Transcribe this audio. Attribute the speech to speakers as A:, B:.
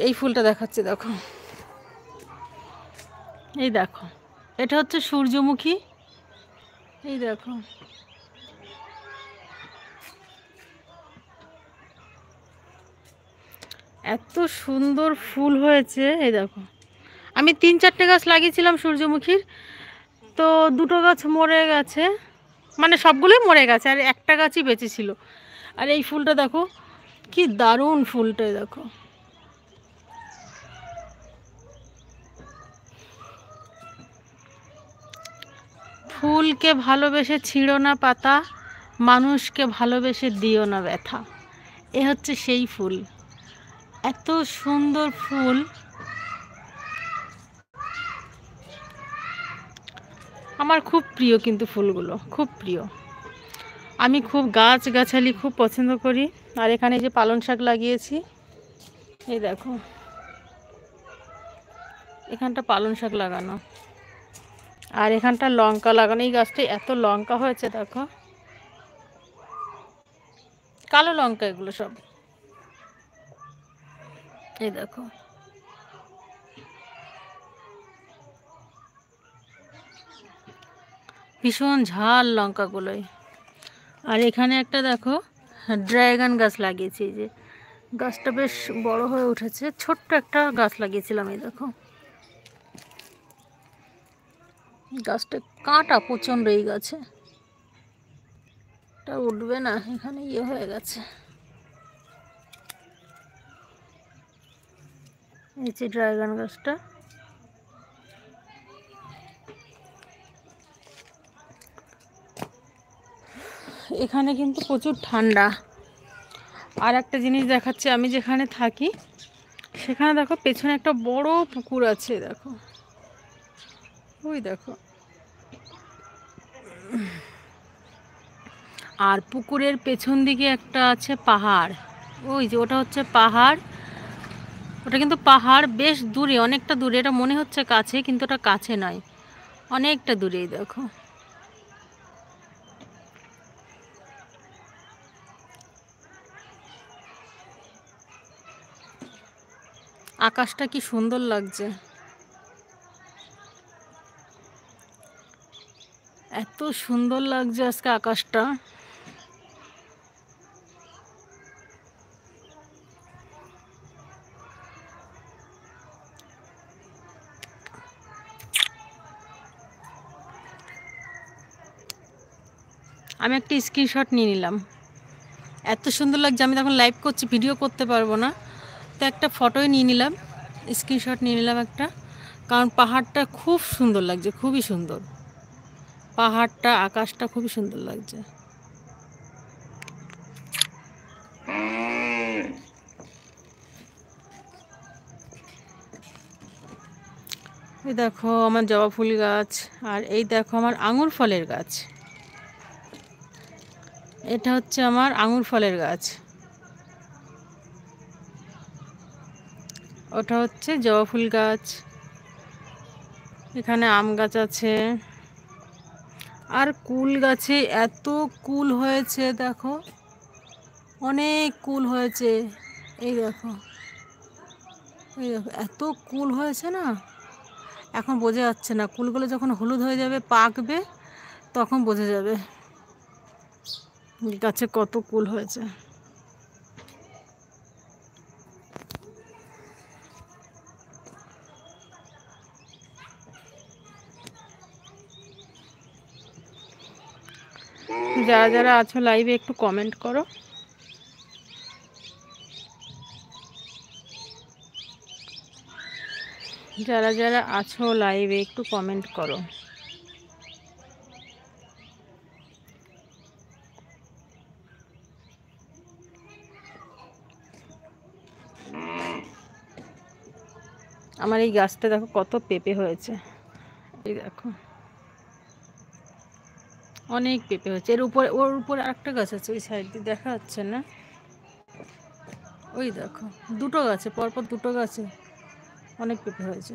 A: এই ফুলটা দেখাচ্ছি, দেখো এই দেখো, এটা হচ্ছে সূর্যমুখী। এই দেখো, এত সুন্দর ফুল হয়েছে। এই দেখো, আমি 3-4টে গাছ লাগিয়েছিলাম সূর্যমুখীর, তো 2টো গাছ মরে গেছে, মানে সবগুলোই মরে গেছে, আর একটা গাছই বেঁচে ছিল। আর এই ফুলটা দেখো কি দারুণ ফুলটা, দেখো ফুলকে ভালোবেসে ছিঁড়ো না পাতা, মানুষকে ভালোবেসে দিও না ব্যথা। এ হচ্ছে সেই ফুল, এত সুন্দর ফুল। আমার খুব প্রিয়, কিন্তু ফুলগুলো খুব প্রিয়। আমি খুব গাছগাছালি খুব পছন্দ করি। আর এখানে যে পালং শাক লাগিয়েছি, এই দেখো এখানটা পালং শাক লাগানো, আর এখানটা লঙ্কা লাগানো। এই গাছটায় এত লঙ্কা হয়েছে, দেখো কালো লঙ্কা এগুলো সব। এই দেখো, ভীষণ ঝাল লঙ্কাগুলোই। আর এখানে একটা দেখো ড্রাগন গাছ লাগিয়েছি, এই যে গাছটা বেশ বড় হয়ে উঠেছে। ছোট্ট একটা গাছ লাগিয়েছিলাম, এই দেখো গাছটা কাঁটা প্রচণ্ড, এই গাছে এটা উঠবে না, এখানে ইয়ে হয়ে গেছে। এই যে ড্রাগন গাছটা, এখানে কিন্তু প্রচুর ঠান্ডা। আর একটা জিনিস দেখাচ্ছে, আমি যেখানে থাকি সেখানে দেখো পেছনে একটা বড় পুকুর আছে, দেখো ওই দেখো। আর পুকুরের পেছন দিকে একটা আছে পাহাড়, ওই যে ওটা হচ্ছে পাহাড়। ওটা কিন্তু পাহাড় বেশ দূরে, অনেকটা দূরে। এটা মনে হচ্ছে কাছে, কিন্তু ওটা কাছে নয়, অনেকটা দূরেই। দেখো আকাশটা কি সুন্দর লাগছে, এত সুন্দর লাগছে আজকে আকাশটা। আমি একটা স্ক্রিনশট নিয়ে নিলাম, এত সুন্দর লাগছে। আমি তখন লাইভ করছি, ভিডিও করতে পারবো না, তো একটা ফটোই নিয়ে নিলাম, স্ক্রিনশট নিয়ে নিলাম একটা। কারণ পাহাড়টা খুব সুন্দর লাগছে, খুবই সুন্দর পাহাড়টা, আকাশটা খুবই সুন্দর লাগছে। এই দেখো আমার জবা ফুল গাছ, আর এই দেখো আমার আঙুর ফলের গাছ। এটা হচ্ছে আমার আঙুর ফলের গাছ, ওটা হচ্ছে জবা ফুল গাছ। এখানে আম গাছ আছে, আর কুল গাছে এত কুল হয়েছে, দেখো অনেক কুল হয়েছে। এই দেখো, এই দেখো এত কুল হয়েছে না, এখন বোঝা যাচ্ছে না। কুলগুলো যখন হলুদ হয়ে যাবে, পাকবে, তখন বোঝা যাবে গাছে কত কুল হয়েছে। যারা যারা আছো লাইভে একটু কমেন্ট করো। যারা যারা আছো লাইভে একটু কমেন্ট করো। আমার এই গাছটা দেখো কত পেঁপে হয়েছে, এই দেখো অনেক পেঁপে হয়েছে। এর উপরে, ওর উপরে আরেকটা গাছ আছে, ওই সাইড দিয়ে দেখা যাচ্ছে না, ওই দেখো 2টো গাছে পরপর, 2টো গাছে অনেক পেঁপে হয়েছে।